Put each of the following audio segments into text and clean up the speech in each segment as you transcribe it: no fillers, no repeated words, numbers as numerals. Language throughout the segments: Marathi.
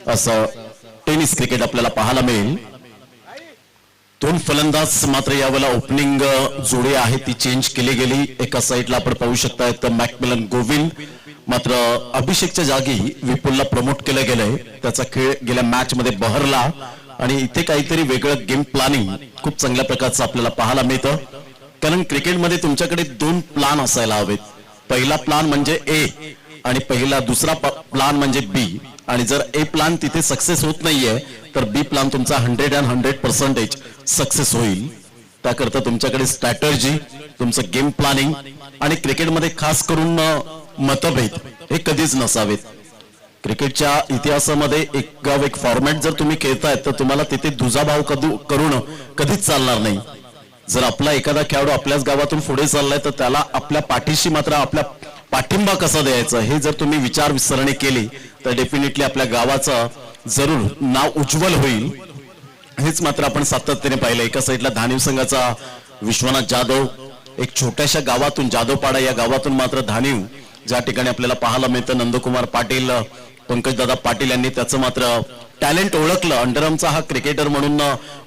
असं टेनिस क्रिकेट आपल्याला पाहायला मिळेल. दोन फलंदाज मात्र यावेळेला ओपनिंग जोडी आहे ती चेंज केली गेली. एका साईडला आपण पाहू शकता तर मॅकमिलन गोविंद मात्र अभिषेकच्या जागी विपुलला प्रमोट केलं गेलंय. त्याचा खेळ गेल्या मॅच मध्ये बहरला आणि इथे काहीतरी वेगळं गेम प्लॅनिंग खूप चांगल्या प्रकारचं आपल्याला पाहायला मिळतं. कारण क्रिकेटमध्ये तुमच्याकडे दोन प्लान असायला हवेत. पहिला प्लान म्हणजे ए आणि दुसरा प्लान म्हणजे बी. आणि जर ए प्लान तिथे सक्सेस होत नाहीये तर बी प्लान तुमचा 100% सक्सेस होईल. त्याकरता तुमच्याकडे स्ट्रॅटर्जी, तुमचं गेम प्लॅनिंग आणि क्रिकेटमध्ये खास करून मतभेद हे कधीच नसावेत. क्रिकेटच्या इतिहासामध्ये एक फॉर्मॅट जर तुम्ही खेळताय तर तुम्हाला तिथे दुजाभाव करून कधीच चालणार नाही. जर आपला एखादा खेळाडू आपल्याच गावातून पुढे चाललाय तर त्याला आपल्या पाठीशी मात्र आपल्या पाठिंबा कसा द्यायचा हे जर तुम्ही विचारसरणी केली तर डेफिनेटली आपल्या गावाचं जरूर नाव उज्ज्वल होईल. हेच मात्र आपण सातत्याने पाहिलं. एका साईडला धानिव संघाचा विश्वनाथ जाधव, एक छोट्याशा गावातून जाधवपाडा या गावातून मात्र धानिव ज्या ठिकाणी आपल्याला पाहायला मिळतं. नंदकुमार पाटील, पंकजदादा पाटील यांनी त्याचं मात्र टॅलेंट ओळखलं. अंडरआर्मचा हा क्रिकेटर म्हणून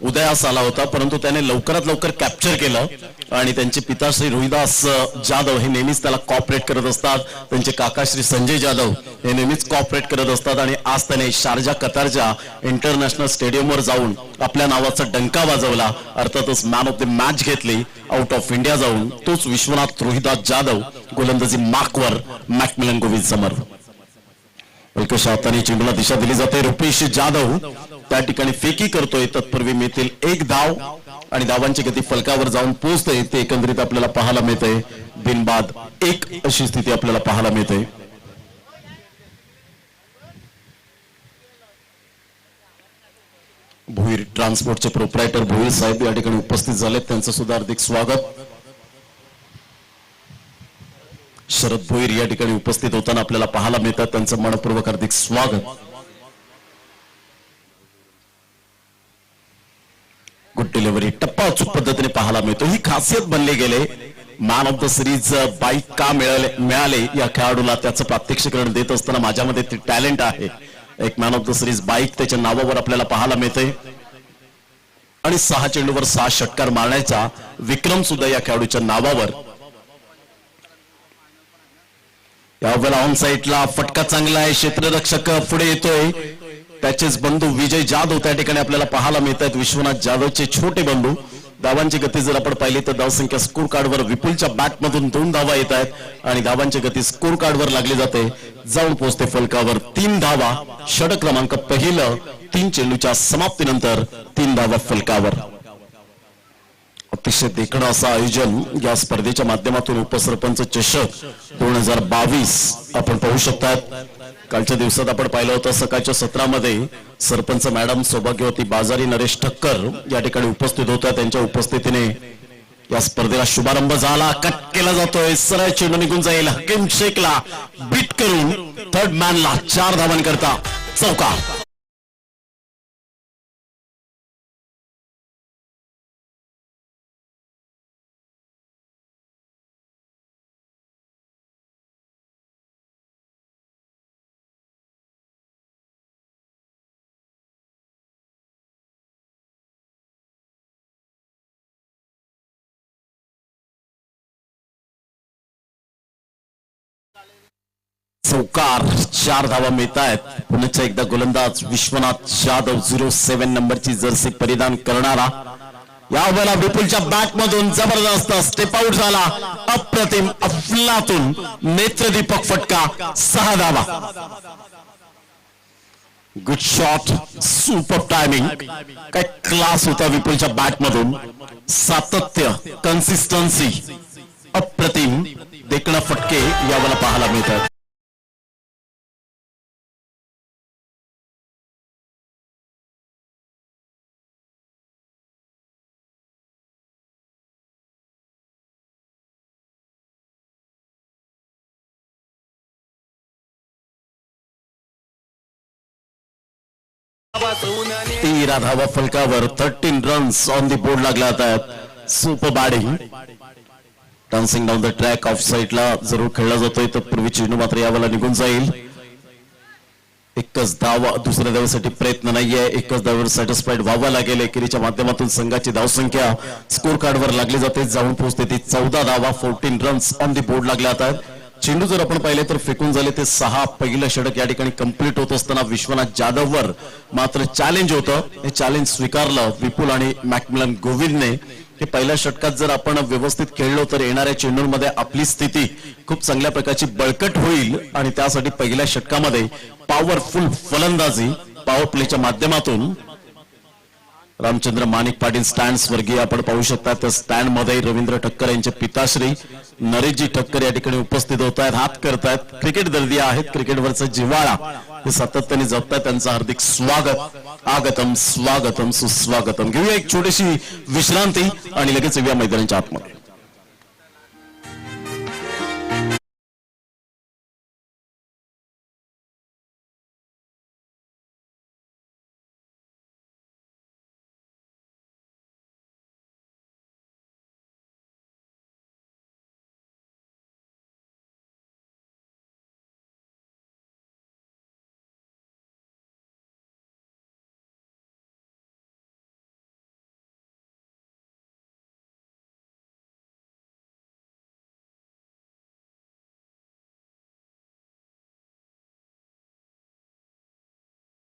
उदयास आला होता परंतु त्याने लवकरात लवकर कॅप्चर केलं. आणि त्यांचे पिता श्री रोहिदास जाधव हे नेहमीच त्याला कॉपरेट करत असतात. त्यांचे काका श्री संजय जाधव हे नेहमीच कॉपरेट करत असतात. आणि आज त्याने शारजा कतारच्या इंटरनॅशनल स्टेडियमवर जाऊन आपल्या नावाचा डंका वाजवला. अर्थातच मॅन ऑफ द मॅच घेतली आउट ऑफ इंडिया जाऊन. तोच विश्वनाथ रोहिदास जाधव गोलंदाजी मार्कवर मॅकमिलन गोविंद समोर. हलक्याशा हाताने चेंडूला दिशा दिली जाते. रुपेश जाधव त्या ठिकाणी फेकी करतोय. तत्पूर्वी मिळतील एक धाव आणि धावांची गती फलकावर जाऊन पोहोचते. ते एकंदरीत आपल्याला पाहायला मिळते. बिनबाद एक अशी स्थिती आपल्याला पाहायला मिळते. भोईर ट्रान्सपोर्टचे प्रोप्रायटर भोईर साहेब या ठिकाणी उपस्थित झाले. त्यांचं सुद्धा हार्दिक स्वागत. शरद भोईर या ठिकाणी उपस्थित होताना आपल्याला पाहायला मिळतात. त्यांचं मनपूर्वक हार्दिक स्वागत. गुड डिलिव्हरी टप्पा अचूक पद्धतीने पाहायला मिळतो. ही खासियत बनली गेले. Man of the series bike का मिळाले या खेळाडूला त्याचं प्रात्यक्षिकरण देत असताना माझ्यामध्ये ते टॅलेंट आहे. एक man of the series bike त्याच्या नावावर आपल्याला पाहायला मिळते. आणि 6 चेंडूवर 6 षटकार मारण्याचा विक्रम सुद्धा या खेळाडूच्या नावावर. यावेळेला ऑन साईडला फटका चांगला आहे. क्षेत्ररक्षक पुढे येतोय. त्याचेच बंधू विजय जाधव त्या ठिकाणी आपल्याला पाहायला मिळत आहेत. विश्वनाथ जाधवचे छोटे बंधू. धावांची गती जर आपण पाहिली तर धावसंख्या स्कोर कार्डवर विपुलच्या बॅटमधून 2 धावा येत आहेत आणि धावांची गती स्कोर कार्डवर लागली जाते. जाऊन पोहोचते फलकावर 3 धावा. षटक क्रमांक पहिलं. 3 चेंडूच्या समाप्तीनंतर 3 धावा फलकावर. अतिशय देखणं असं आयोजन या स्पर्धेच्या माध्यमातून उपसरपंच चषक 2022 आपण पाहू शकतात. कालच्या दिवसात आपण पाहिलं होतं सकाळच्या सत्रामध्ये सरपंच मॅडम सौभाग्यवती बाजारी, नरेश ठक्कर या ठिकाणी उपस्थित होत्या. त्यांच्या उपस्थितीने या स्पर्धेला शुभारंभ झाला. कट केला जातोय. सरळ चेंडू निघून जाईल. हकीम शेखला बीट करून थर्ड मॅनला 4 धावांकरता चौका. चौकार. 4 धावा मिळत आहेत. पुन्हा एकदा गोलंदाज विश्वनाथ जाधव 07 नंबरची जर्सी परिधान करणारा. यावेळेला विपुलच्या बॅटमधून जबरदस्त स्टेप आउट झाला. अप्रतिम अफलातून नेत्रदीपक फटका. 6 धावा. Good shot. Super timing. काय क्लास होता विपुलच्या बॅटमधून. सातत्य, कन्सिस्टन्सी, अप्रतिम देखणा फटके यावेळेला पाहायला मिळतात. तेरा धावा फलकावर. 13 रन्स ऑन द बोर्ड लागल्या आहेत. Super batting. Dancing down the track of साईडला जरूर खेळला जातोय. तत्पूर्वी चेंडू मात्र यावेळेला निघून जाईल. एकच धाव दुसऱ्या धावेसाठी प्रयत्न नाहीये, एकच धावेवर सॅटिस्फाईड व्हावं लागेल. एकेरीच्या माध्यमातून संघाची धावसंख्या स्कोर कार्डवर लागली जाते, जाऊन पोहोचते ती 14 धावा, 14 रन्स ऑन दी बोर्ड लागल्या आहेत. चेंडू जर आपण पाहिले तर फेकून झाले ते 6. पहिलं षटक या ठिकाणी कंप्लीट होत असताना विश्वनाथ जाधववर मात्र चॅलेंज होतं. हे चॅलेंज स्वीकारलं विपुल आणि मॅकमिलन गोविंदने. हे पहिल्या षटकात जर आपण व्यवस्थित खेळलो तर येणाऱ्या चेंडूंमध्ये आपली स्थिती खूप चांगल्या प्रकारची बळकट होईल आणि त्यासाठी पहिल्या षटकामध्ये पॉवरफुल फलंदाजी पॉवर प्लेच्या माध्यमातून रामचंद्र माणिक पाटील स्टँड वर्गीय आपण पाहू शकता. त्या स्टँड मध्ये रवींद्र ठक्कर यांचे पिताश्री नरेशजी ठक्कर या ठिकाणी उपस्थित होत आहेत, हात करतायत. क्रिकेट दर्दी आहेत, क्रिकेटवरचा जिव्हाळा ते सातत्याने जपतायत. त्यांचं हार्दिक स्वागत. आगतम स्वागतम सुस्वागतम. घेऊया एक छोटीशी विश्रांती आणि लगेच येऊया मैदानाच्या आतमध्ये.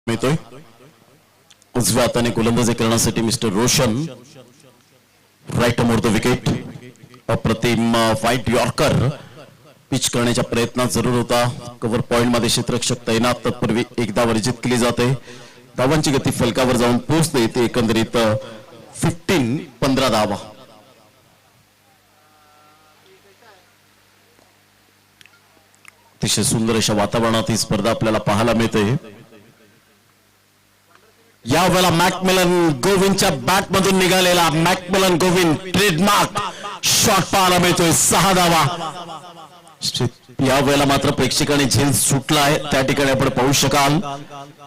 मिळतोय उजव्या हाताने गोलंदाजी करण्यासाठी mister Roshan. Right more the wicket. अप्रतिम व्हाईट यॉर्कर पिच करण्याच्या प्रयत्नात जरूर होता. कव्हर पॉइंट मध्ये क्षेत्ररक्षक तैनात. तत्पूर्वी एकदा वर्जित केली जाते. धावांची गती फलकावर जाऊन पोहोचते ते एकंदरीत 15 धावा. अतिशय सुंदर अशा वातावरणात ही स्पर्धा आपल्याला पाहायला मिळते. यावेळेला मॅकमिलन गोविंदच्या बॅट मधून निघालेला मॅकमिलन गोविंद ट्रेडमार्क शॉट पाहायला मिळतोय. 6 धावा. यावेळेला मात्र प्रेक्षकांनी झेल सुटला आहे. त्या ठिकाणी आपण पाहू शकाल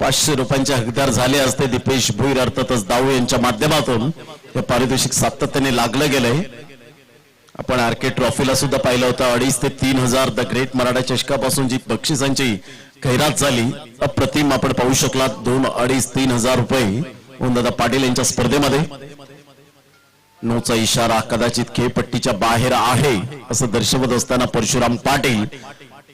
500 रुपयांचे हकदार झाले असते. दीपेश भोईर अर्थातच दाऊ यांच्या माध्यमातून हे पारितोषिक सातत्याने लागलं गेलंय. आपण आरके ट्रॉफीला सुद्धा पाहिलं होतं 2,500 ते 3,000 द ग्रेट मराठा चषकापासून जी बक्षिसांची खैरात झाली अप्रतिम आपण पाहू शकला. 2, 2.5, 3,000 रुपये ओमदादा पाटील यांच्या स्पर्धेमध्ये. नोचा इशारा कदाचित खेळपट्टीच्या बाहेर आहे असं दर्शवत असताना परशुराम पाटील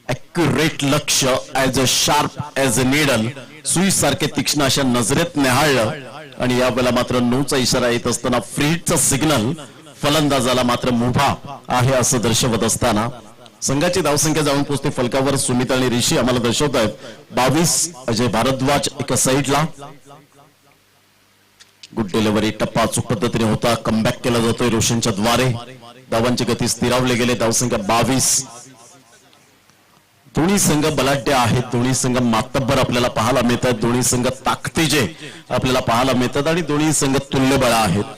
ॲक्युरेट लक्ष as a sharp as a needle सुई सारखे तीक्ष्ण अशा नजरेत निहाळलं आणि यावेळेला मात्र नोचा इशारा येत असताना फ्रीटचा सिग्नल फलंदाजाला मात्र मुभा आहे असं दर्शवत असताना संघाची धावसंख्या जाऊन पोहोचते फलकावर. सुमित आणि ऋषी आम्हाला दर्शवत आहेत 22. अजय भारद्वाज एका साईडला. Good delivery. टप्पा अचूक पद्धतीने होता. कमबॅक केला जातोय रोशनच्या द्वारे. धावांची गती स्थिरावली गेले. धावसंख्या 22. दोन्ही संघ बलाढ्य आहेत. दोन्ही संघ मातब्बर आपल्याला पाहायला मिळतात. दोन्ही संघ ताकदीचे आपल्याला पाहायला मिळतात आणि दोन्ही संघ तुल्यबळ आहेत.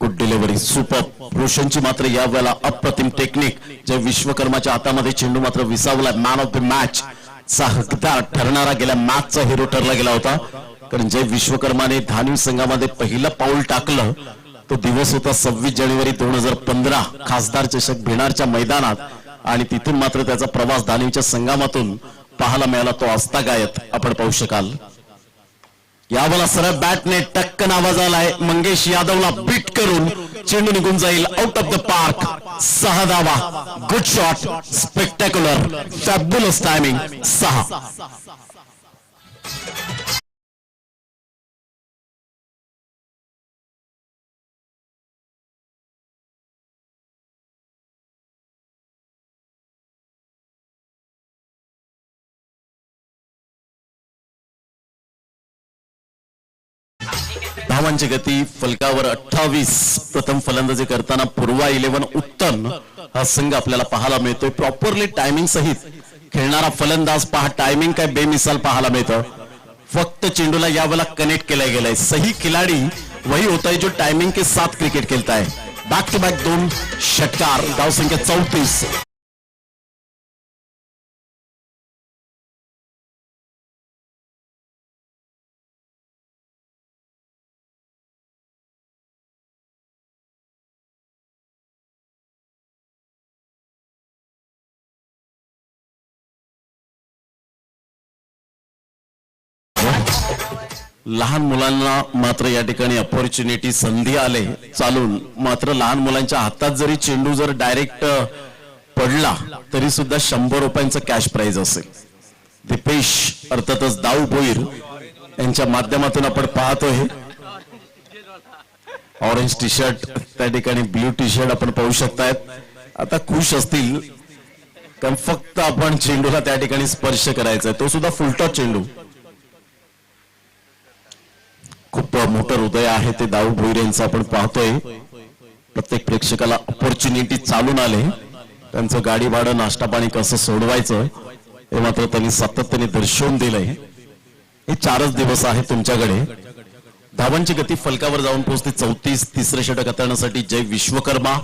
Good delivery. सुपर. रोशनची मात्र यावेळेला अप्रतिम टेक्निक. जे विश्वकर्माच्या हातामध्ये चेंडू मात्र विसावला. मॅन ऑफ द मॅच चा हकदार ठरणारा गेल्या मॅचचा हिरो ठरला गेला होता. कारण जे विश्वकर्माने धानवी संघामध्ये पहिलं पाऊल टाकलं तो दिवस होता 26 जानेवारी 2015 खासदार चषक भिणारच्या मैदानात आणि तिथून मात्र त्याचा प्रवास धानवीच्या संघामधून पाहायला मिळाला. तो आस्थागायत आपण पाहू शकाल. यावेळेला सरळ बॅटने टक्कन आवाज आलाय. मंगेश यादवला बीट करून चेंडू निघून जाईल आउट ऑफ द पार्क. 6 धावा. Good shot. Spectacular. Fabulous timing. 6. धावांची गती फलकावर 28. प्रथम फलंदाजी करताना पूर्वा 11 उत्तम हा संघ आपल्याला पाहायला मिळतोय. प्रॉपरली टायमिंग सहित खेळणारा फलंदाज पहा. टायमिंग काय बेमिसाल पाहायला मिळतं. फक्त चेंडूला यावेळेला कनेक्ट केला गेलाय. सही खिलाडी वही होता है जो टाइमिंग के साथ क्रिकेट खेलता है. बैक टू बैक 2 षटकार. धावसंख्या 34. लहान मुलांना मात्र या ठिकाणी अपॉर्च्युनिटी संधी आले चालून, मात्र लहान मुलांच्या हातात जरी चेंडू जर डायरेक्ट पडला तरी सुद्धा 100 रुपयांचं कॅश प्राइज असेल. दीपेश अर्थातच दाऊ भोईर यांच्या माध्यमातून आपण पाहतोय ऑरेंज टी शर्ट, त्या ठिकाणी ब्ल्यू टी शर्ट आपण पाहू शकतायत. आता खुश असतील कारण फक्त आपण चेंडूला त्या ठिकाणी स्पर्श करायचा, तो सुद्धा फुलटॉस चेंडू. खूप मोठं हृदय आहे ते दाऊ भोईर यांचं आपण पाहतोय. प्रत्येक प्रेक्षकाला अपॉर्च्युनिटी चालून आले, त्यांचं गाडी भाडं नाश्ता पाणी कसं सोडवायचं हे मात्र त्यांनी सातत्याने दर्शवून दिलंय. हे 4च दिवस आहे तुमच्याकडे. धावांची गती फलकावर जाऊन पोहोचते 34. तिसरे षटक हाताळण्यासाठी जय विश्वकर्मा.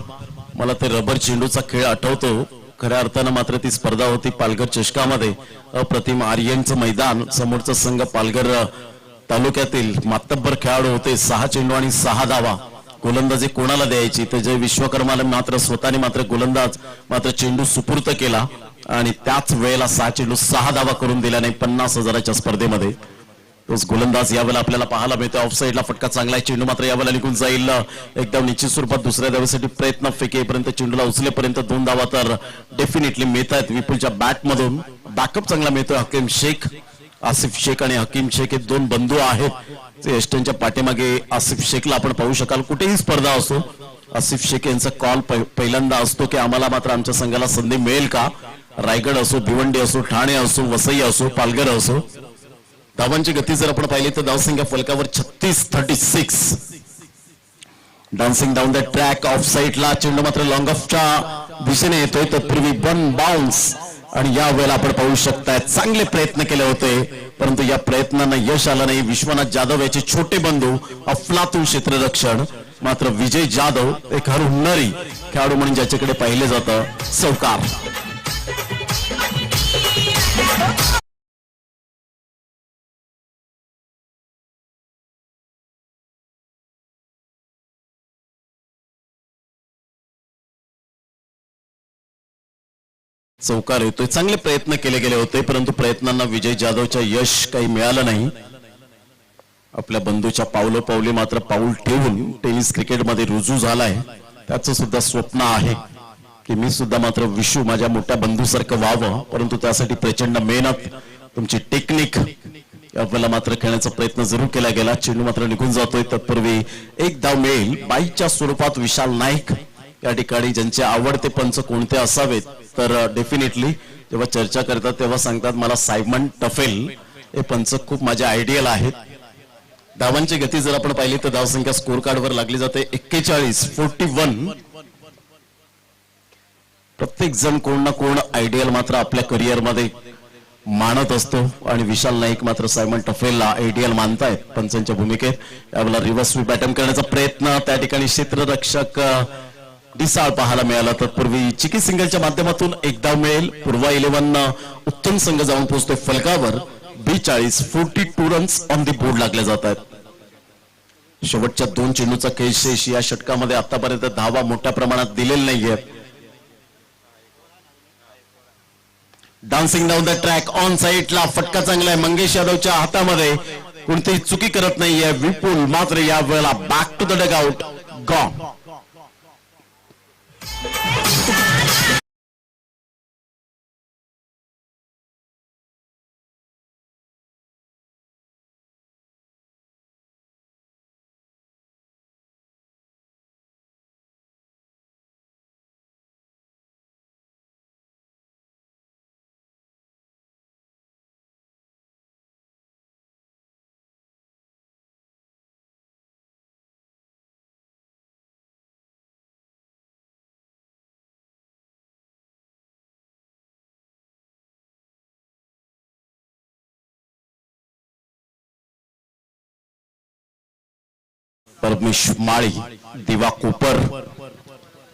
मला ते रबर चेंडूचा खेळ आठवतो. खऱ्या अर्थानं मात्र ती स्पर्धा होती पालघर चषकामध्ये. अप्रतिम आर्यनचं मैदान, समोरचा संघ पालघर तालुक्यातील मातब्बर खेळाडू होते. 6 चेंडू आणि 6 धावा. गोलंदाजी कोणाला द्यायची तर जय विश्वकर्माला मात्र स्वतःने मात्र गोलंदाज मात्र चेंडू सुपूर्त केला आणि त्याच वेळेला 6 चेंडू 6 धावा करून दिल्या. नाही 50,000च्या स्पर्धेमध्ये तोच गोलंदाज यावेळेला आपल्याला पाहायला मिळतो. ऑफ साईडला फटका चांगला आहे, चेंडू मात्र यावेळेला निघून जाईल. एकदम निश्चित स्वरूपात दुसऱ्या धावेसाठी प्रयत्न, फेकेपर्यंत चेंडूला उचलेपर्यंत 2 धावा तर डेफिनेटली मिळत आहेत विपुलच्या बॅटमधून. बॅकअप चांगला मिळतोय. हकीम शेख, आसिफ शेख आणि हकीम शेख हे 2 बंधू आहेत. एस्टनच्या पाठीमागे आसिफ शेखला आपण पाहू शकाल. कुठेही स्पर्धा असो, आसिफ शेख यांचा कॉल पहिल्यांदा असतो की आम्हाला मात्र आमच्या संघाला संधी मिळेल का. रायगड असो, भिवंडी असो, ठाणे असो, वसई असो, पालघर असो. धावांची गती जर आपण पाहिली तर धावसंख्या फलकावर 36-36. Dancing down the track. Of साईडला चेंडू मात्र लॉंग ऑफच्या दिशेने येतोय. तत्पूर्वी 1 बाउन्स आणि या वेळेला आपण पाहू शकताय चांगले प्रयत्न केले होते परंतु या प्रयत्नांना यश आलं नाही. विश्वनाथ जाधव याचे छोटे बंधू अफलातून क्षेत्ररक्षण, मात्र विजय जाधव एक हुन्नरी खेळाडू म्हणून ज्याच्याकडे पाहिले जातं सौकार. चौकार येतोय. चांगले प्रयत्न केले गेले होते परंतु प्रयत्नांना विजय जाधवच्या यश काही मिळालं नाही. आपल्या बंधूच्या पावली मात्र पाऊल ठेवून टेनिस क्रिकेटमध्ये रुजू झालाय. त्याचं सुद्धा स्वप्न आहे की मी सुद्धा मात्र विशू माझ्या मोठ्या बंधूसारखं व्हावं, परंतु त्यासाठी प्रचंड मेहनत, तुमची टेक्निक आपल्याला मात्र खेळण्याचा प्रयत्न जरूर केला गेला. चेंडू मात्र निघून जातोय. तत्पूर्वी एक धाव मिळेल. 22च्या स्वरूपात विशाल नाईक या ठिकाणी ज्यांचे आवडते पंच कोणते असावेत तर डेफिनेटली जेव्हा चर्चा करतात तेव्हा सांगतात मला सायमन टफेल हे पंच खूप माझे आयडियल आहेत. धावांची गती जर आपण पाहिली तर धावसंख्या स्कोर कार्डवर लागली जाते 41. प्रत्येक जण कोण ना कोण आयडियल मात्र आपल्या करिअरमध्ये मानत असतो आणि विशाल नाईक मात्र सायमन टफेलला आयडियल मानतायत पंचांच्या भूमिकेत. यावेळेला रिव्हर्स स्वीप अटेम्प्ट करण्याचा प्रयत्न, त्या ठिकाणी क्षेत्ररक्षक डिसाळ पाहायला मिळाला. तत्पूर्वी चिकी सिंगलच्या माध्यमातून एक धाव मिळेल. पूर्वा 11 उत्तम संघ जाऊन पोहोचतो फलकावर. 42 रन्स ऑन दी बोर्ड लागले जात आहेत. शेवटच्या 2 चेंडूचा खेळ शेष. या षटकामध्ये आतापर्यंत धावा मोठ्या प्रमाणात दिलेल्या नाहीये. Dancing down the track. On साईडला फटका चांगला आहे. मंगेश यादवच्या हातामध्ये कोणतीही चुकी करत नाहीये. विपुल मात्र या वेळेला back to the dugout gone. Paramesh Mali, दिवा कोपर,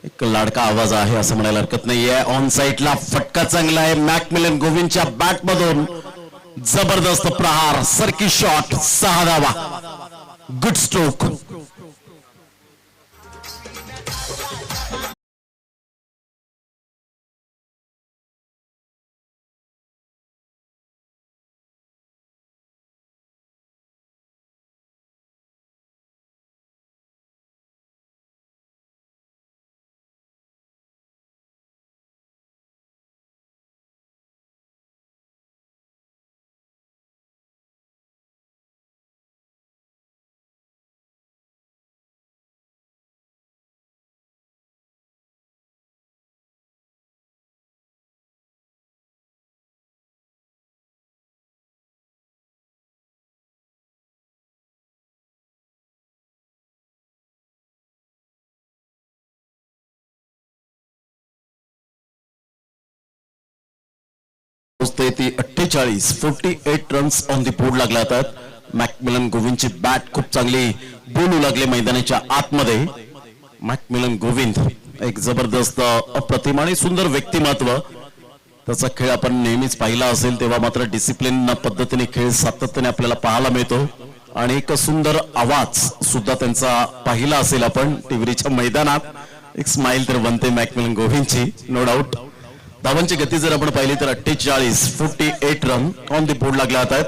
एक लाडका आवाज आहे असं म्हणायला हरकत नाहीये. ऑन साईडला फटका चांगला आहे. मॅकमिलन गोविंदच्या बॅट मधून जबरदस्त प्रहार, सर्की शॉट, 6 धावा. Good stroke. ती 48 रन्स ऑन दी बोर्ड लागल्या आहेत। मॅकमिलन गोविंदची बॅट खूप चांगली बोलू लागले मैदानाच्या आतमध्ये। मॅकमिलन गोविंद एक जबरदस्त अप्रतिम आणि सुंदर व्यक्तिमत्व, त्याचा खेळ आपण नेहमीच पाहिला असेल तेव्हा मात्र डिसिप्लिन पद्धतीने खेळ सातत्याने आपल्याला पाहायला मिळतो आणि एक सुंदर आवाज सुद्धा त्यांचा पाहिला असेल आपण टिवरीच्या मैदानात। एक स्माइल तर बनते मॅकमिलन गोविंदची, नो डाऊट। धावांची गती जर आपण पाहिली तर 48 रन ऑन दी बोर्ड लागल्या आहेत।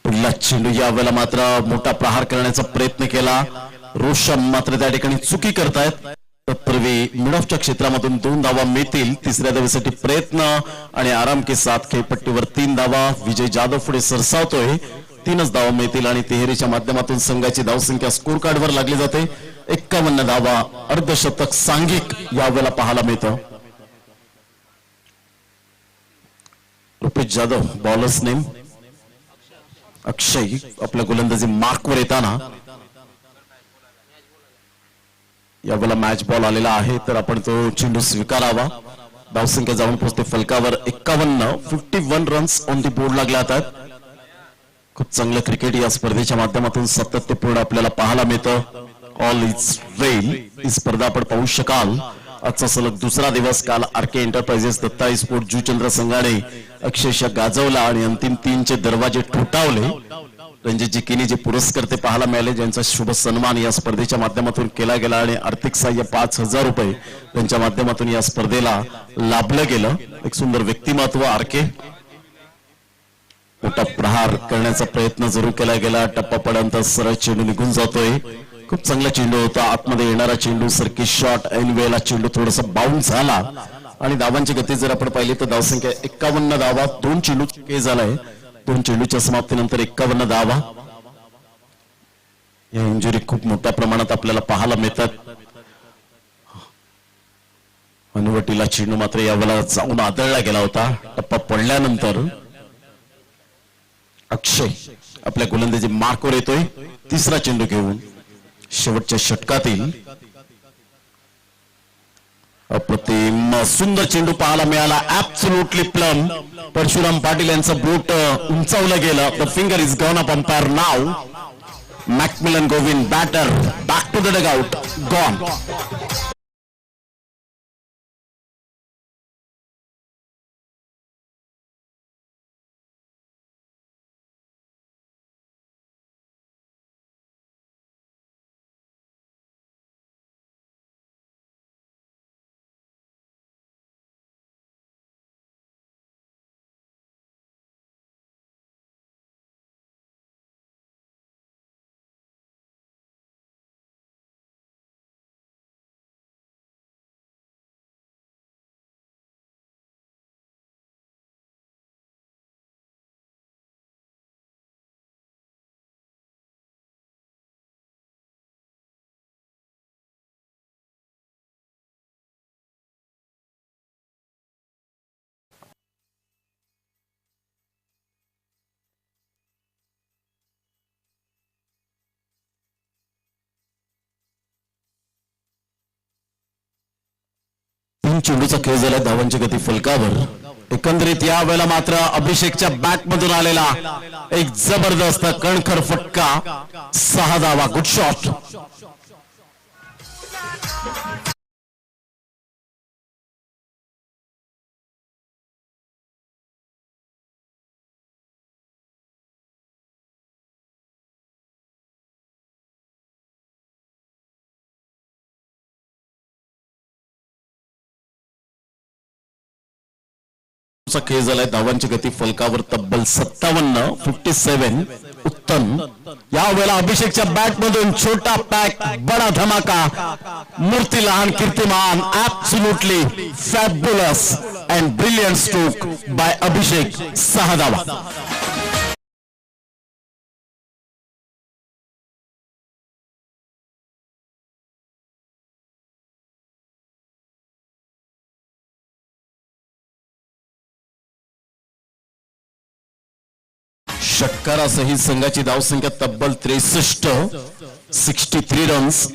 पुढला चेंडू यावेळेला मात्र मोठा प्रहार करण्याचा प्रयत्न केला, रोशन मात्र त्या ठिकाणी चुकी करतायत। तत्पूर्वी मिड ऑफच्या क्षेत्रामधून 2 धावा मिळतील। तिसऱ्या धावेसाठी प्रयत्न आणि आराम के साथ खेळपट्टीवर 3 धावा। विजय जाधव पुढे सरसावतोय, 3च धावा मिळतील आणि तिहेरीच्या माध्यमातून संघाची धावसंख्या स्कोर कार्डवर लागली जाते। 51 धावा, अर्धशतक सांघिक यावेळेला पाहायला मिळतं। रुपेश जाधव बॉलर्स नेम, अक्षय आपल्या गोलंदाजी मार्कवर येताना यावेळेला मॅच बॉल आलेला आहे तर आपण तो चेंडू स्वीकारावा। धावसंख्या जाऊन पोहोचते फलकावर 51 रन्स ऑन दी बोर्ड लागल्या आहेत। खूप चांगलं क्रिकेट या स्पर्धेच्या माध्यमातून सातत्यपूर्ण आपल्याला पाहायला मिळतं। ऑल इज वेल ही स्पर्धा आपण पाहू शकाल। आजचा सलग दुसरा दिवस, काल RK enterprises, Datta sport, Juchandra संघाने अक्षरशः गाजवला आणि अंतिम 3चे दरवाजे ठोठावले। रणजितजी किनी जे पुरस्कार ते पाहायला मिळाले, ज्यांचा शुभ सन्मान या स्पर्धेच्या माध्यमातून केला गेला आणि आर्थिक सहाय्य 5000 रुपये त्यांच्या माध्यमातून या स्पर्धेला लाभलं गेलं। एक सुंदर व्यक्तिमत्व आरके, मोठा प्रहार करण्याचा प्रयत्न जरूर केला गेला, टप्पा पडल्यानंतर सरळ चेंडू निघून जातोय। खूप चांगला चेंडू होता, आतमध्ये येणारा चेंडू, सर्किट शॉट, ऐन वेळेला चेंडू थोडासा बाउन्स झाला आणि धावांची गती जर आपण पाहिली तर धावसंख्या 51 धावा, 2 चेंडू चुके झालाय। 2 चेंडूच्या समाप्तीनंतर 51 धावा। या इंजुरी खूप मोठ्या प्रमाणात आपल्याला पाहायला मिळतात। अनुवटीला चेंडू मात्र यावेळेला जाऊन आदळला गेला होता। टप्पा पडल्यानंतर अक्षय आपल्या गोलंदाजी मार्कवर येतोय, तिसरा चेंडू घेऊन। शेवटच्या षटकातील अप्रतिम सुंदर चेंडू पाहायला मिळाला, ऍब्सोल्युटली प्लम। परशुराम पाटील यांचं बोट उंचावलं गेलं। The finger is gone up, umpire नाव। McMillan Govind batter back to the dugout, gone. चेंडूचा खेळ झाला, धावांची गती फलकावर। एकंदरीत या वेळेला मात्र अभिषेकच्या बॅट मधून आलेला एक जबरदस्त कणखर फटका, 6 धावा, गुड शॉट। खेळ झालाय, धावांची गती फलकावर तब्बल 57 उत्तम। यावेळेला अभिषेकच्या बॅट मधून छोटा पॅक, बडा धमाका, मूर्ती लहान कीर्तिमान, absolutely fabulous and brilliant stroke by Abhishek, 6 धावा। षटकारासहित संघाची धावसंख्या तब्बल 63। 63 रन्स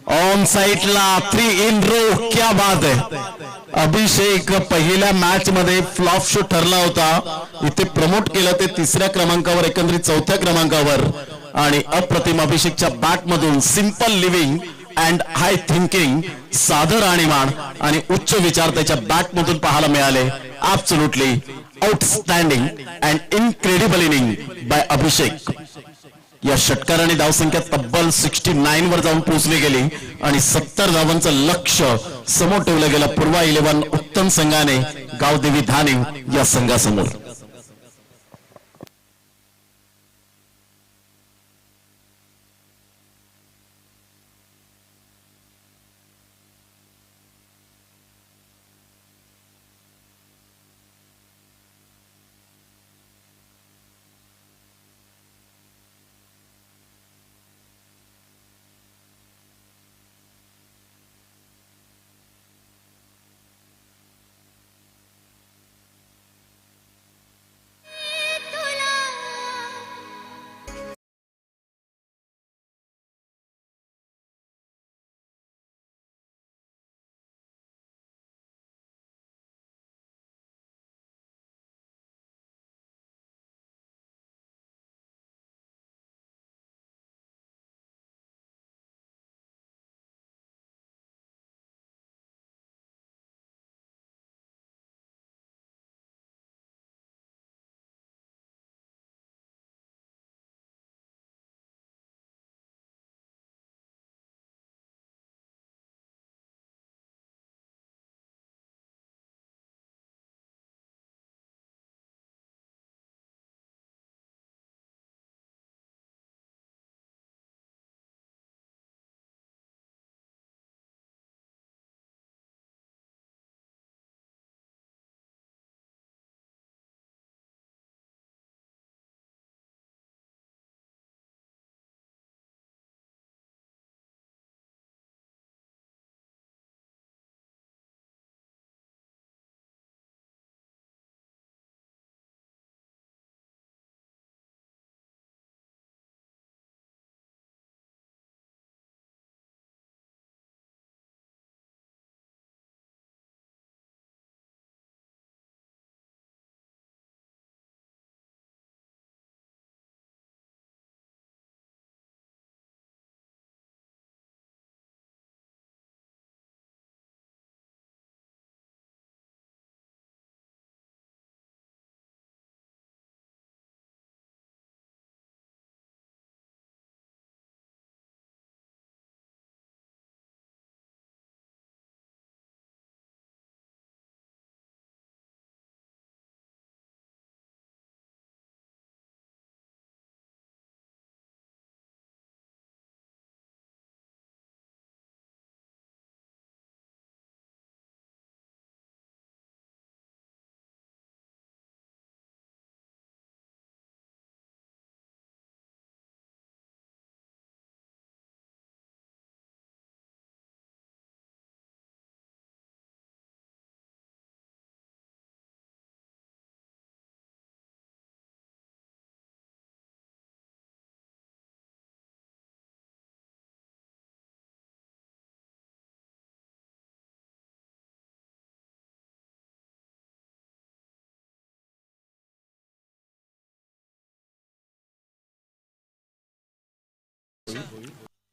ऑन साइडला 3 इन रो. क्या बात आहे. अभिषेक पहिल्या मॅच मध्ये फ्लॉप शो ठरला होता, इथे प्रमोट केलं ते तिसऱ्या क्रमांकावर, एकंदरीत चौथ्या क्रमांकावर. आणि अप्रतिम अभिषेकच्या बॅट मधून simple living and high thinking, साधं राहणीमान आणि उच्च विचार त्याच्या बॅट मधून पाहायला मिळाले. Absolutely outstanding and incredible inning by Abhishek. या षटकाराने धावसंख्या तब्बल 69 वर जाऊन पोहोचली गेली आणि 70 धावांचं लक्ष्य समोर ठेवलं गेलं पूर्वा 11 उत्तम संघाने गावदेवी धानी या संघासमोर.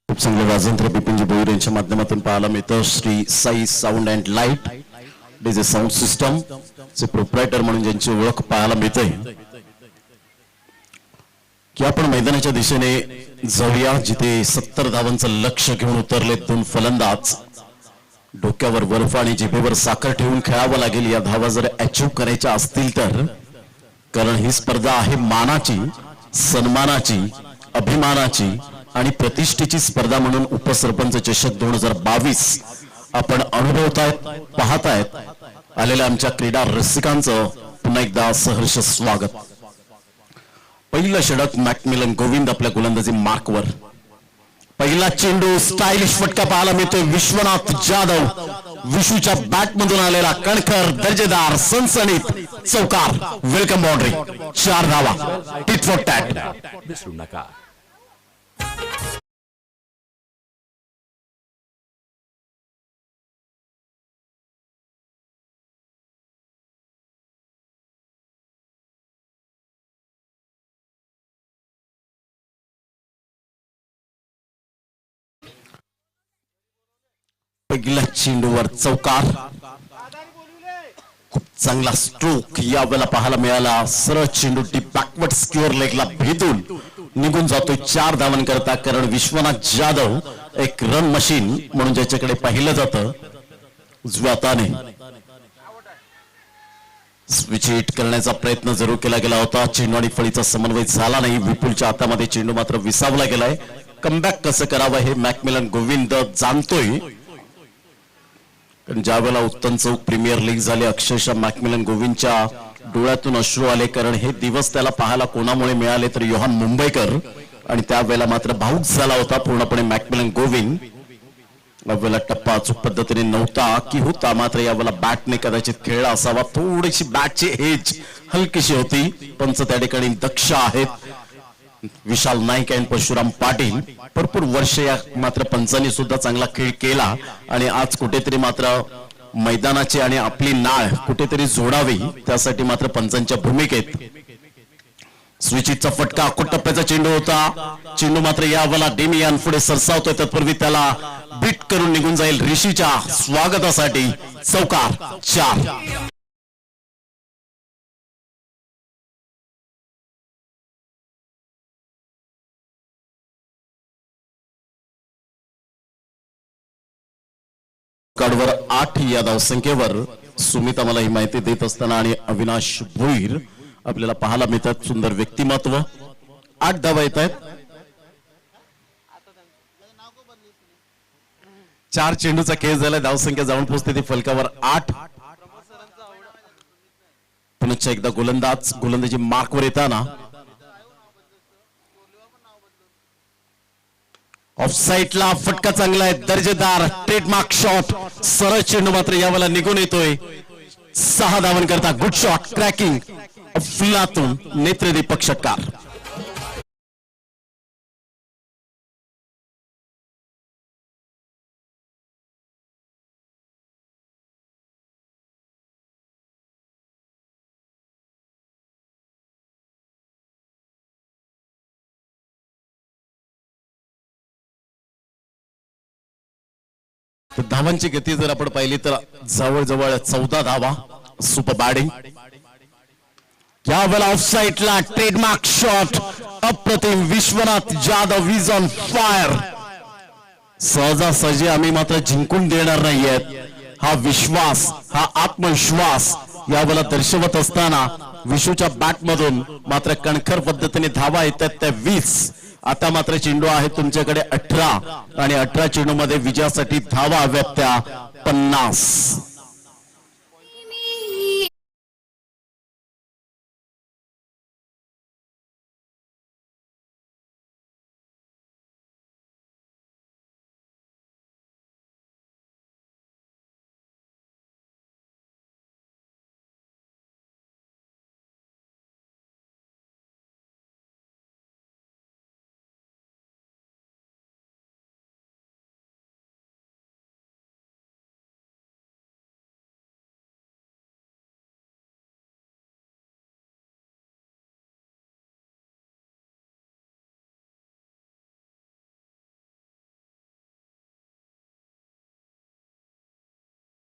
खूप चांगले वाजंत्र बिपिनजी भोईर यांच्या माध्यमातून पाहायला मिळतं. Shri Sai sound and light DJ sound system चे प्रोप्रायटर म्हणून ज्यांची ओळख पाहायला मिळते की आपण मैदानाच्या दिशेने जाऊया, जिथे 70 धावांचं लक्ष्य घेऊन उतरले दोन फलंदाज. डोक्यावर बर्फ आणि जिभेवर साखर ठेवून खेळावं लागेल या धावा जर अचीव्ह करायच्या असतील तर, कारण ही स्पर्धा आहे मानाची, सन्मानाची, अभिमानाची आणि प्रतिष्ठेची स्पर्धा म्हणून उपसरपंच चषक 2022 आपण अनुभवतायत, पाहतायत. आलेल्या आमच्या क्रीडा रसिकांचं पुन्हा एकदा सहर्ष स्वागत. पहिलं षटक मॅकमिलन गोविंद आपल्या गोलंदाजी मार्कवर. पहिला चेंडू स्टायलिश फटका पाहायला मिळतोय. विश्वनाथ जाधव विशूच्या बॅट मधून आलेला कणखर दर्जेदार सनसनीत चौकार. Welcome boundary. 4 धावा. Tit for tat. पहिल्या चेंडूवर चौकार. खूप चांगला स्ट्रोक यावेळेला पाहायला मिळाला. सरळ चेंडू डी बॅकवर्ड स्क्युअर लेगला भेदून निघून जातोय 4 धावन करता. कारण विश्वनाथ जाधव एक रन मशीन म्हणून ज्याच्याकडे पाहिलं जातं उजव्या हाताने स्विच हिट करण्याचा प्रयत्न जरूर केला गेला होता. चेंडू आणि फळीचा समन्वय झाला नाही. विपुलच्या हातामध्ये चेंडू मात्र विसावला गेलाय. कमबॅक कसं करावं हे मॅकमिलन गोविंद जाणतोय. कारण ज्या वेळेला उत्तम चौक प्रीमियर लीग झाले अक्षरशः मॅकमिलन गोविंदच्या डोळ्यातून अश्रू आले. कारण हे दिवस त्याला पाहायला कोणामुळे मिळाले तर योहान मुंबईकर. आणि त्यावेळेला मात्र भाऊक झाला होता पूर्णपणे मॅकमिलन गोविंद. यावेळेला टप्पा अचूक पद्धतीने नव्हता की होता मात्र यावेळेला बॅटने कदाचित खेळला असावा. थोडीशी बॅटची एज हलकीशी होती. पंच त्या ठिकाणी दक्ष आहेत. विशाल नाईक आणि परशुराम पाटील भरपूर वर्ष या मात्र पंचांनी सुद्धा चांगला खेळ केला. आणि आज कुठेतरी मात्र मैदानाची आणि आपली नाळ कुठेतरी जोडावी त्यासाठी मात्र पंचांच्या भूमिकेत स्विचिचा फटका अकोट टप्प्याचा चेंडू होता. चेंडू मात्र यावेळेला डेमियान पुढे सरसावतोय. तत्पूर्वी त्याला बीट करून निघून जाईल ऋषीच्या स्वागतासाठी. चौकार 4. कडवर 8 या धावसंख्येवर सुमिता मला ही माहिती देत असताना आणि अविनाश भोईर आपल्याला पाहायला मिळतात. सुंदर व्यक्तिमत्व. 8 धावा येत आहेत. 4 चेंडूचा खेळ झाला. धावसंख्या जाऊन पोहोचते ती फलकावर 8. पुन्हा एकदा गोलंदाजी मार्कवर येताना ऑफ साईडला फटका चांगला आहे. दर्जेदार ट्रेडमार्क शॉट. सरळ चेंडू मात्र यावेळेला निघून येतोय. 6 धावन करता. गुड शॉट क्रॅकिंग फुलातून नेत्रदीपक षटकार. धावांची गती जर आपण पाहिली तर जवळजवळ 14 धावा. Super batting. यावेळेला ऑफ साईडला ट्रेडमार्क शॉट. अप्रतिम. Vishwanath Jadhav is on fire. सहजासहजी आम्ही मात्र जिंकून देणार नाहीयेत. हा विश्वास हा आत्मविश्वास यावेळेला दर्शवत असताना विशूच्या बॅट मधून मात्र कणखर पद्धतीने धावा येतात त्या 20. आता मात्र चेंडू आहे तुमच्याकडे 18 आणि 18 चेंडू मध्ये विजयासाठी धावा हव्यात त्या 50.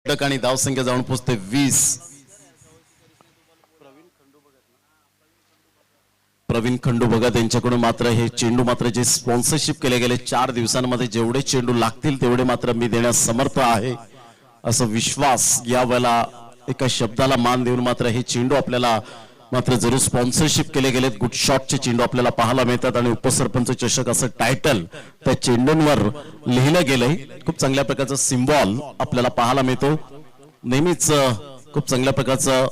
आणि धावसंख्या जाऊन पोहोचते 20. प्रवीण खंडू भगत यांच्याकडून मात्र हे चेंडू मात्र जे स्पॉन्सरशिप केले गेले 4 दिवसांमध्ये जेवढे चेंडू लागतील तेवढे मात्र मी देण्यास समर्थ आहे असं विश्वास यावेळेला एका शब्दाला मान देऊन मात्र हे चेंडू आपल्याला मात्र जरूर स्पॉन्सरशिप केले गेलेत. गुड शॉटचे चेंडू आपल्याला पाहायला मिळतात आणि उपसरपंच चषक असं टायटल त्या चेंडूंवर लिहिलं गेलंय. खूप चांगल्या प्रकारचा सिम्बॉल आपल्याला पाहायला मिळतो. नेहमीच खूप चांगल्या प्रकारचं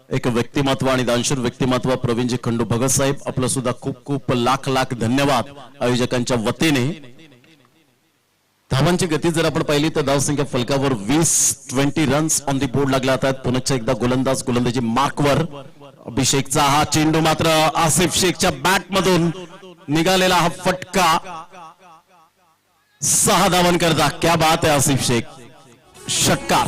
एक व्यक्तिमत्व आणि दानशूर व्यक्तिमत्व प्रवीणजी खंडू भगत साहेब आपलं सुद्धा खूप खूप लाख लाख धन्यवाद आयोजकांच्या वतीने. धावांची गती जर आपण पाहिली तर धावसंख्या फलकावर 20 रन्स ऑन दी बोर्ड लागल्या आहेत. पुन्हा एकदा गोलंदाजी मार्कवर. अभिषेकचा हा चेंडू मात्र आसिफ शेखच्या बॅट मधून निघालेला हा फटका 6 धावन करता. क्या बात आहे आसिफ शेख. षटकार.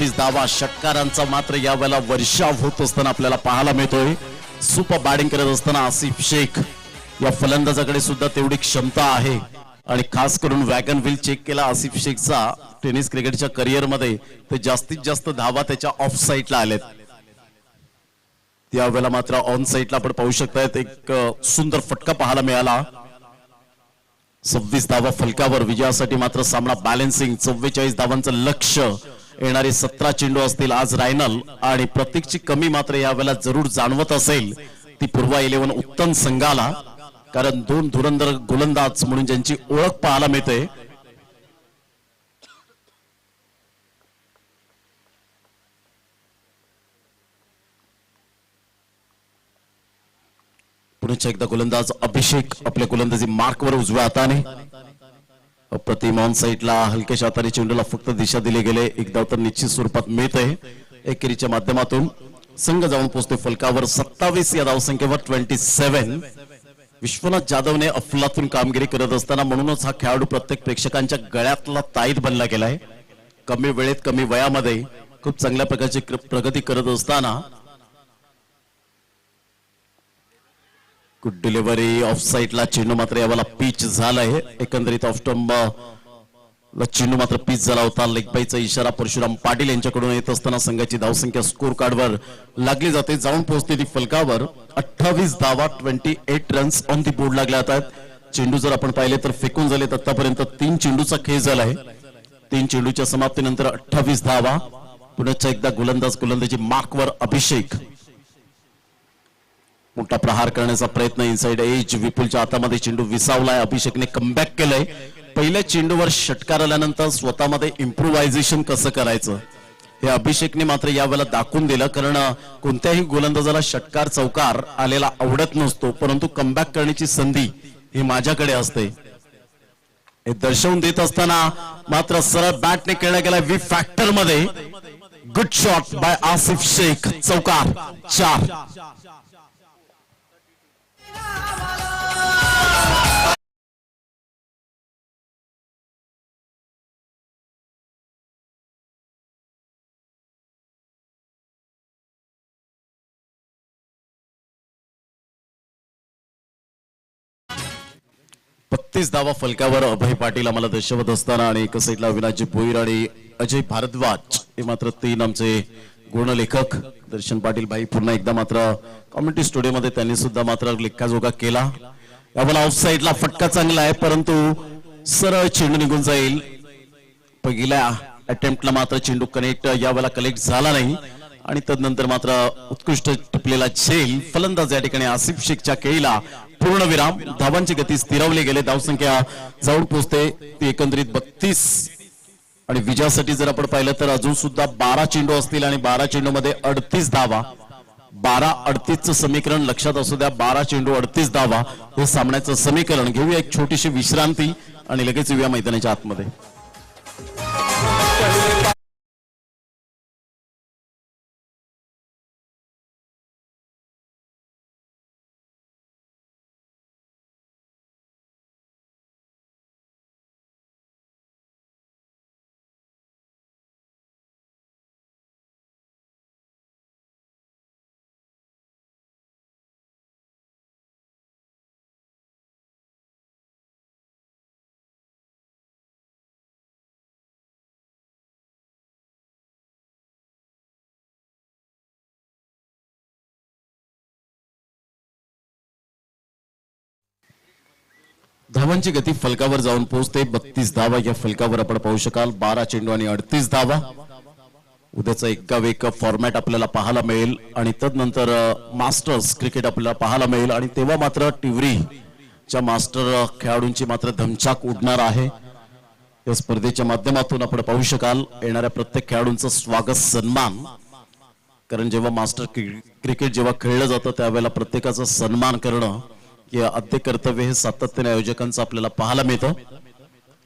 26 धावा. षटकारांचा मात्र यावेळेला वर्षाव होत असताना आपल्याला पाहायला मिळतोय. सुपर बॅटिंग करत असताना आसिफ शेख या फलंदाजाकडे सुद्धा तेवढी क्षमता आहे आणि खास करून वॅगन व्हील चेक केला आसिफ शेखचा टेनिस क्रिकेटच्या करिअर मध्ये तर जास्तीत जास्त धावा त्याच्या ऑफ साईडला आलेत. त्यावेळेला मात्र ऑन साईडला आपण पाहू शकतायत एक सुंदर फटका पाहायला मिळाला. 26 धावा फलकावर. विजयासाठी मात्र सामना बॅलन्सिंग. 44 धावांचं लक्ष्य. येणारे 17 चेंडू असतील आज रायनल आणि प्रत्येकची कमी मात्र यावेळेला जरूर जाणवत असेल ती पूर्वा 11 उत्तम संघाला, कारण दोन धुरंधर गोलंदाज म्हणून ज्यांची ओळख पाहायला मिळते. पुण्याचा एकदा गोलंदाज अभिषेक आपल्या गोलंदाजी मार्कवर उजव्या हाताने. अप्रतिम ऑन साईडला हलक्याच्या हाताने चेंडूला फक्त दिशा दिली गेले. एक धाव तर निश्चित स्वरूपात मिळते. एकेरीच्या माध्यमातून संघ जाऊन पोहोचते फलकावर 27 या धावसंख्येवर 27. विश्वनाथ जाधवने अफलातून कामगिरी करत असताना म्हणूनच हा खेळाडू प्रत्येक प्रेक्षकांच्या गळ्यातला ताईत बनला गेलाय. कमी वेळेत कमी वयामध्ये खूप चांगल्या प्रकारची प्रगती करत असताना गुड डिलिव्हरी. ऑफ साईडला चेंडू मात्र यावेळेला पिच झालाय. एकंदरीत ऑफ स्टंप चेंडू मात्र पिच झाला होता. लेग बायचा इशारा परशुराम पाटील यांच्याकडून येत असताना संघाची धावसंख्या स्कोर कार्डवर लागली जाते. जाऊन पोहोचते ती फलकावर. 28 धावा 28 रन्स ऑन दी बोर्ड लागले जातात. चेंडू जर आपण पाहिले तर फेकून झाले. आतापर्यंत 3 चेंडूचा खेळ झालाय. 3 चेंडूच्या समाप्तीनंतर 28 धावा. पुण्याचा एकदा गोलंदाजी मार्कवर अभिषेक. मोठा प्रहार करण्याचा प्रयत्न इनसाइड एज. विपुलच्या हातामध्ये चेंडू विसावलाय. अभिषेकने कमबॅक केलंय. पहिल्या चेंडूवर षटकार आल्यानंतर स्वतःमध्ये इम्प्रोव्हायझेशन कसं करायचं हे अभिषेकने मात्र यावेळेला दाखवून दिलं. कारण कोणत्याही गोलंदाजाला षटकार चौकार आलेला आवडत नसतो, परंतु कमबॅक करण्याची संधी ही माझ्याकडे असते हे दर्शवून देत असताना मात्र सरळ बॅटने खेळला गेला वी फॅक्टर मध्ये. Good shot by Asif Shaikh. चौकार 4. धावा फलकावर अभय पाटील आम्हाला दर्शवत असताना आणि एका साईडला अविनाशजी भोईर आणि अजय भारद्वाज हे मात्र 3 आमचे गुणलेखक. दर्शन पाटील भाई पुन्हा एकदा मात्र कॉमेंट्री स्टुडिओ मध्ये त्यांनी सुद्धा मात्र लेखाजोगा केला. यावेळेला ऑफ साईडला फटका चांगला आहे, परंतु सरळ चेंडू निघून जाईल. पहिल्या अटेम्प्टला मात्र चेंडू कनेक्ट यावेळेला कलेक्ट झाला नाही आणि तदनंतर मात्र उत्कृष्ट टिपलेला झेल. फलंदाज या ठिकाणी आसिफ शेखच्या खेळीला पूर्णविराम. धावांची गती स्थिरवली गेली. धावसंख्या जाऊन पोहोचते ती एकंदरीत 32 आणि विजयासाठी जर आपण पाहिलं तर अजून सुद्धा 12 चेंडू असतील आणि 12 चेंडू मध्ये 38 धावा. 12-38चं समीकरण लक्षात असू द्या. 12 चेंडू 38 धावा हे सामन्याचं समीकरण. घेऊया एक छोटीशी विश्रांती आणि लगेच येऊया मैदानाच्या आतमध्ये. धावांची गती फलकावर जाऊन पोहोचते 32 धावा. या फलकावर आपण पाहू शकाल 12 चेंडू आणि 38 धावा. उद्याचा एक फॉर्मॅट आपल्याला पाहायला मिळेल आणि तदनंतर मास्टर्स क्रिकेट आपल्याला पाहायला मिळेल आणि तेव्हा मात्र टिवरीच्या मास्टर खेळाडूंची मात्र धमछाक उडणार आहे. या स्पर्धेच्या माध्यमातून आपण पाहू शकाल येणाऱ्या प्रत्येक खेळाडूंचं स्वागत सन्मान. कारण जेव्हा मास्टर क्रिकेट जेव्हा खेळलं जातं त्यावेळेला प्रत्येकाचा सन्मान करणं हे आद्य कर्तव्य हे सातत्याने आयोजकांचं आपल्याला पाहायला मिळतं.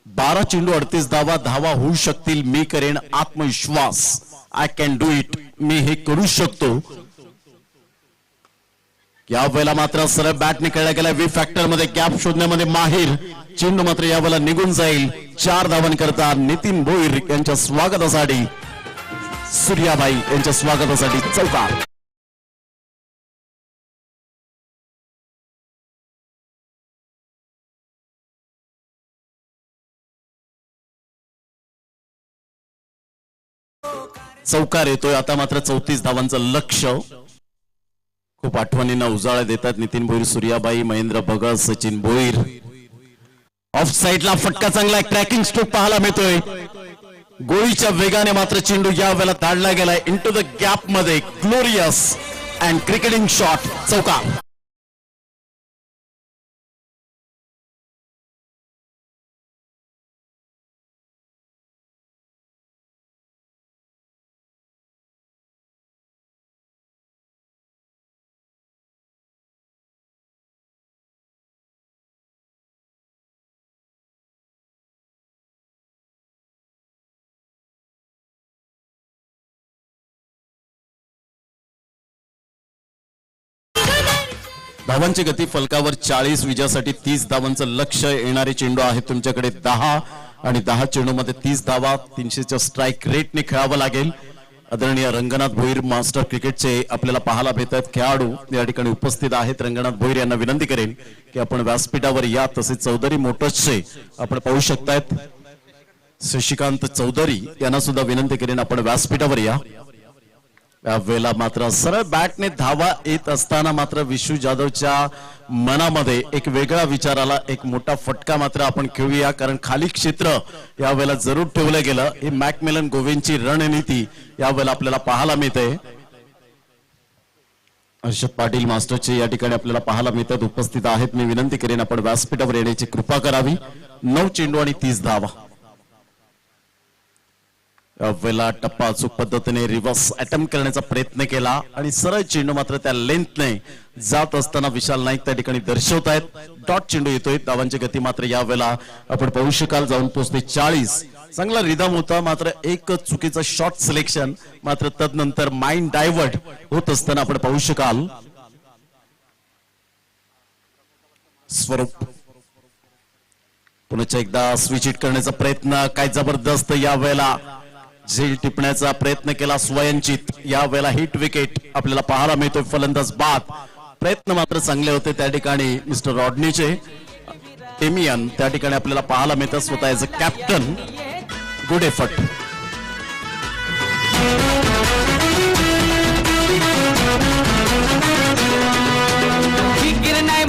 12 चेंडू 38 धावा. धावा होऊ शकतील. मी करेन. आत्मविश्वास. I can do it. मी हे करू शकतो. या वेळेला मात्र सरळ बॅट निकळला गेला. वी फॅक्टर मध्ये गॅप शोधण्यामध्ये माहिर. चेंडू मात्र यावेळेला निघून जाईल. 4 धावन करता नितीन भोईर यांच्या स्वागतासाठी सूर्याबाई यांच्या स्वागतासाठी चौकार. चौकार येतोय. आता मात्र 34 धावांचं लक्ष. खूप आठवणींना उजाळा देतात नितीन भोईर, सूर्याबाई, महेंद्र भगत, सचिन भोईर. ऑफ साइडला फटका चांगला ट्रॅकिंग स्ट्रोक पाहायला मिळतोय. गोळीच्या वेगाने मात्र चेंडू या वेळेला ताडला गेलाय इनटू द गॅप मध्ये. Glorious and cricketing shot. चौकार. धावांची गती फलकावर 40, विजयासाठी 30 धावांचं लक्ष. येणारे चेंडू आहे तुमच्याकडे 10 आणि 10 चेंडूमध्ये 30 धावा. 300च्या स्ट्राईक रेटने खेळावं लागेल. आदरणीय रंगनाथ भोईर मास्टर क्रिकेटचे आपल्याला पाहायला भेटतात खेळाडू या ठिकाणी उपस्थित आहेत. रंगनाथ भोईर यांना विनंती करेन की आपण व्यासपीठावर या. तसेच चौधरी मोटर्सचे आपण पाहू शकतायत शशिकांत चौधरी यांना सुद्धा विनंती करेन आपण व्यासपीठावर या. वेळेला मात्र सरळ बॅटने धावा येत असताना मात्र विशू जाधवच्या मनामध्ये एक वेगळा विचार आला. एक मोठा फटका मात्र आपण खेळूया, कारण खाली क्षेत्र या वेळेला जरूर ठेवलं गेलं. ही मॅकमिलन गोविंदची रणनीती या वेळेला आपल्याला पाहायला मिळते. हर्षद पाटील मास्टरचे या ठिकाणी आपल्याला पाहायला मिळतात, उपस्थित आहेत. मी विनंती करेन आपण व्यासपीठावर येण्याची कृपा करावी. 9 चेंडू आणि 30 धावा. वेळेला टप्पा अचूक पद्धतीने रिव्हर्स अटेम्प्ट करण्याचा प्रयत्न केला आणि सरळ चेंडू मात्र त्या लेंथने जात असताना विशाल नाईक त्या ठिकाणी दर्शवतायत. डॉट चेंडू येतोय. धावांची गती मात्र या वेळेला आपण पाहू शकाल जाऊन पोहोचते 40. चांगला रिदम होता, मात्र एक चुकीचा शॉट सिलेक्शन मात्र तदनंतर माइंड डायव्हर्ट होत असताना आपण पाहू शकाल. स्वरूप पुन्हा एकदा स्विच हिट करण्याचा प्रयत्न. काय जबरदस्त या वेळेला झेल टिपण्याचा प्रयत्न केला स्वयंचित. या वेळेला हिट विकेट आपल्याला पाहायला मिळतोय. फलंदाज बाद. प्रयत्न मात्र चांगले होते त्या ठिकाणी मिस्टर रॉडनीचे. टेमियन त्या ठिकाणी आपल्याला पाहायला मिळतात स्वतः as a captain. Good effort.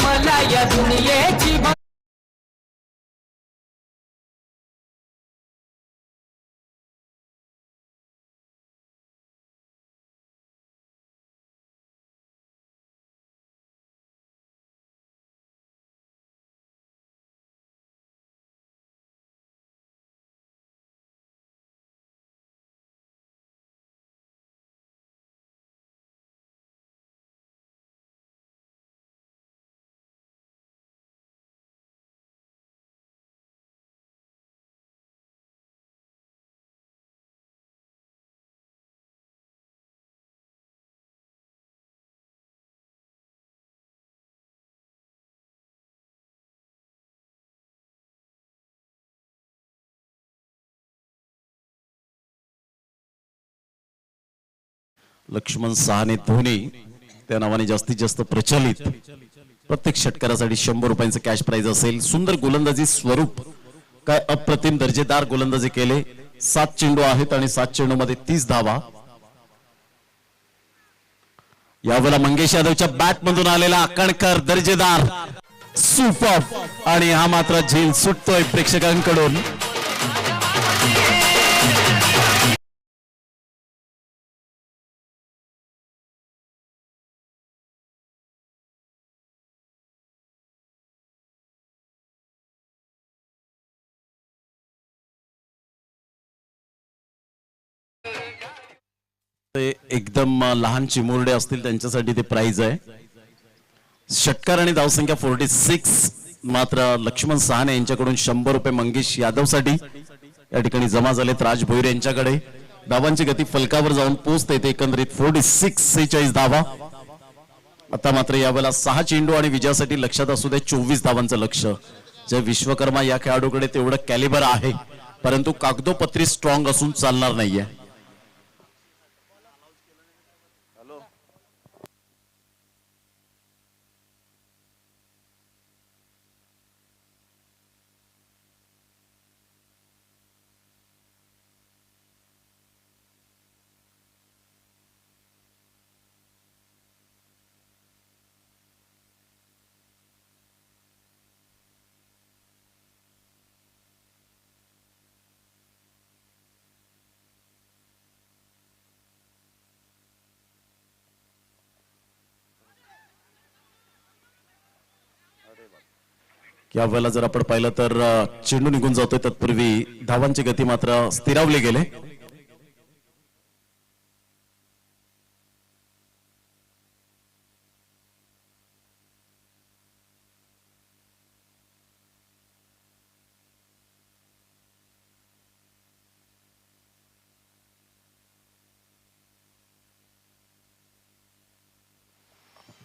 मला या दुनियेची लक्ष्मण सहाने धोनी त्या नावाने जास्तीत जास्त प्रचलित. प्रत्येक षटकारासाठी 100 रुपयांचं कॅश प्राइज असेल. सुंदर गोलंदाजी स्वरूप. काय अप्रतिम दर्जेदार गोलंदाजी केले. 7 चेंडू आहेत आणि 7 चेंडू मध्ये 30 धावा. यावेळेला मंगेश यादवच्या बॅट मधून आलेला आकणकर दर्जेदार सुपर. आणि हा मात्र झेल सुटतोय प्रेक्षकांकडून. एकदम लहान चिमुरडे असतील त्यांच्यासाठी ते प्राइज आहे. षटकार आणि धावसंख्या 46. मात्र लक्ष्मण सहाने यांच्याकडून 100 रुपये मंगेश यादव साठी या ठिकाणी जमा झालेत राज भोईर यांच्याकडे. धावांची गती फलकावर जाऊन पोहोचते ते एकंदरीत 46 धावा. आता मात्र यावेळेला 6 चेंडू आणि विजयासाठी लक्षात असू दे 24 धावांचं लक्ष. जय विश्वकर्मा या खेळाडूकडे तेवढं कॅलिबर आहे, परंतु कागदोपत्री स्ट्रॉंग असून चालणार नाहीये. यावेळेला जर आपण पाहिलं तर चेंडू निघून जातोय, तत्पूर्वी धावांची गती मात्र स्थिरावली गेले.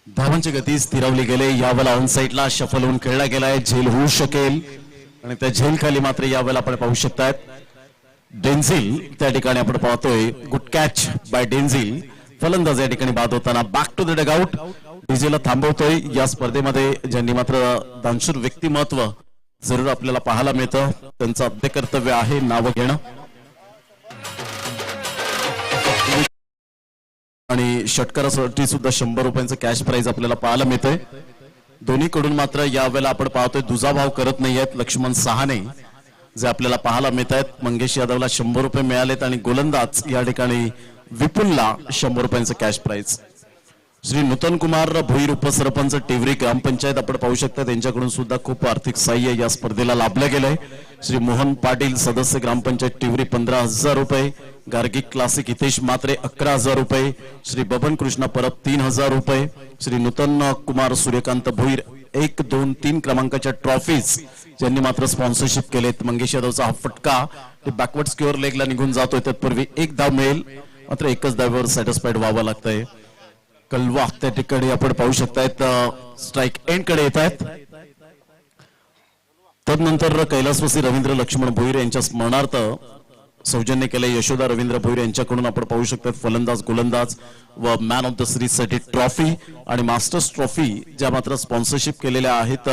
धावांची गती स्थिरावली गेले. यावेळेला ऑन साइडला शफल होऊन खेळला गेलाय, झेल होऊ शकेल आणि त्या झेल खाली मात्र यावेळेला आपण पाहू शकतात डेन्झिल त्या ठिकाणी आपण पाहतोय. Good catch by Denzil. फलंदाज या ठिकाणी बाद होताना बॅक टू द डगआउट. डीजेला थांबवतोय. या स्पर्धेमध्ये ज्यांनी मात्र दानशूर व्यक्तिमत्व जरूर आपल्याला पाहायला मिळतं, त्यांचं अध्य कर्तव्य आहे नाव घेणं. आणि षटकारासाठी सुद्धा 100 रुपयांचं कॅश प्राइज आपल्याला पाहायला मिळतंय. दोन्हीकडून मात्र यावेळेला आपण पाहतोय दुजाभाव करत नाहीयेत लक्ष्मण सहाने जे आपल्याला पाहायला मिळत आहेत. मंगेश यादवला 100 रुपये मिळालेत आणि गोलंदाज या ठिकाणी विपुलला 100 रुपयांचं कॅश प्राइज. श्री नूतन कुमार भोईर उपसरपंच टिवरी ग्रामपंचायत आपण पाहू शकता, त्यांच्याकडून सुद्धा खूप आर्थिक सहाय्य या स्पर्धेला लाभलं गेलंय. श्री मोहन पाटील सदस्य ग्रामपंचायत टिवरी 15,000 रुपये. गार्गिक क्लासिक हितेश मात्रे 11,000 रुपये. श्री बबन कृष्ण परब 3,000 रुपये. श्री नूतन कुमार सूर्यकांत भोईर 1, 2, 3 क्रमांकाच्या ट्रॉफीज ज्यांनी मात्र स्पॉन्सरशिप केलेत. मंगेश यादवचा हा फटका बॅकवर्ड स्क्युअर लेगला निघून जातोय, तत्पूर्वी एक धाव मिळेल मात्र एकच धावेवर सॅटिस्फाईड व्हावं लागतंय. कलवा त्या ठिकाणी आपण पाहू शकतायत स्ट्राईक एंड कडे येत आहेत. तदनंतर कैलासवासी रवींद्र लक्ष्मण भोईर यांच्या स्मरणार्थ सौजन्य केले यशोदा रवींद्र भोईर यांच्याकडून आपण पाहू शकतात फलंदाज गोलंदाज व मॅन ऑफ द सिरीज साठी ट्रॉफी आणि मास्टर्स ट्रॉफी ज्या मात्र स्पॉन्सरशिप केलेल्या आहेत.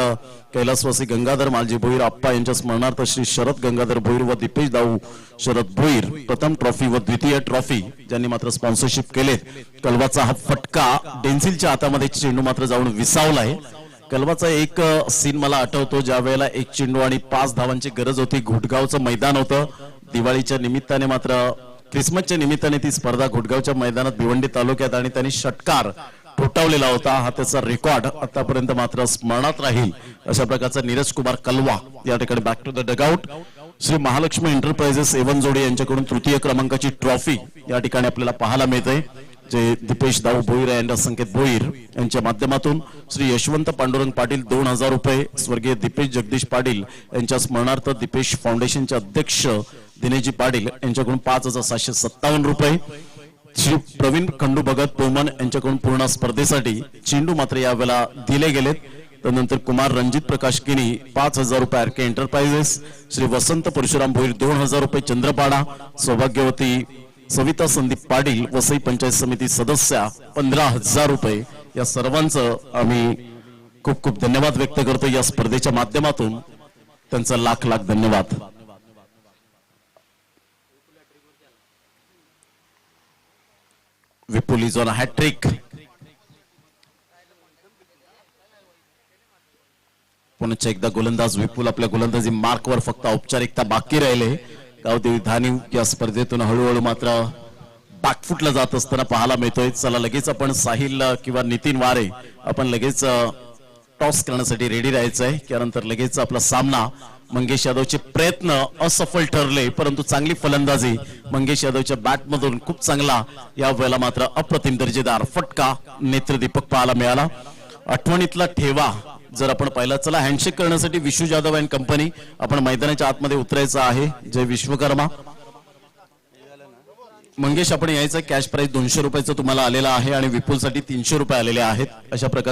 कैलासवासी गंगाधर मालजी भोईर आप्पा यांच्या स्मरणार्थ श्री शरद गंगाधर भोईर व दीपेश दाऊ शरद भोईर प्रथम ट्रॉफी व द्वितीय ट्रॉफी ज्यांनी मात्र स्पॉन्सरशिप केलेत. कलवाचा हा फटका डेन्झिलच्या हातामध्ये चेंडू मात्र जाऊन विसावलाय. कलवाचा एक सीन मला आठवतो, ज्या वेळेला एक चेंडू आणि 5 धावांची गरज होती. घोटगावचं मैदान होतं. दिवाळीच्या निमित्ताने मात्र क्रिसमसच्या निमित्ताने ती स्पर्धा घोटगावच्या मैदानात भिवंडी तालुक्यात आणि त्यांनी षटकार ठोठावलेला होता. हा त्याचा रेकॉर्ड आतापर्यंत मात्र स्मरणात राहील. अशा प्रकारचा नीरज कुमार कलवा या ठिकाणी back to the dugout. Shri Mahalakshmi enterprises एवनजोडे यांच्याकडून तृतीय क्रमांकाची ट्रॉफी या ठिकाणी आपल्याला पाहायला मिळते, जे दीपेश दाऊ भोईर अँड संकेत भोईर यांच्या माध्यमातून. श्री यशवंत पांडुरंग पाटील 2,000 रुपये. स्वर्गीय दीपेश जगदीश पाटील यांच्या स्मरणार्थ दीपेश फाउंडेशनचे अध्यक्ष दिनेशजी पाटील यांच्याकडून 5,757 रुपये. श्री प्रवीण खंडू भगत पोमन यांच्याकडून पूर्ण स्पर्धेसाठी चेंडू मात्र यावेळेला दिले गेलेत. त्यानंतर कुमार रणजित प्रकाश किनी 5,000 रुपये आरके एंटरप्राइजेस. श्री वसंत परशुराम भोईर 2,000 रुपये चंद्रपाडा. सौभाग्यवती सविता संदीप पाटील वसई पंचायत समिती सदस्या 15,000 रुपये. या सर्वांचं आम्ही खूप खूप धन्यवाद व्यक्त करतो या स्पर्धेच्या माध्यमातून. त्यांचा लाख लाख धन्यवाद. विपुल इज ऑन हॅट्रिक. पुन्हा एकदा गोलंदाज विपुल आपल्या गोलंदाजी मार्कवर फक्त औपचारिकता बाकी राहिले. गावदेवी धानी या स्पर्धेतून हळूहळू मात्र बॅकफुटला जात असताना पाहायला मिळतोय. चला लगेच आपण साहिल किंवा नितीन वारे आपण लगेच टॉस करण्यासाठी रेडी राहायचं आहे. त्यानंतर लगेच आपला सामना. मंगेश यादवचे प्रयत्न असफल ठरले, परंतु चांगली फलंदाजी मंगेश यादवच्या बॅटमधून खूप चांगला या वेळेला मात्र अप्रतिम दर्जेदार फटका नेत्रदीपक पाहायला मिळाला. आठवणीतला ठेवा जर आपण पाहिला. चला हँडशेक करण्यासाठी विशू जाधव अँड कंपनी आपण मैदानाच्या आतमध्ये उतरायचं आहे. जय विश्वकर्मा. मंगेश आपण यायचं. कॅश प्राइस 200 रुपयाचं तुम्हाला आलेला आहे आणि विपुलसाठी 300 रुपये आलेले आहेत. अशा प्रकार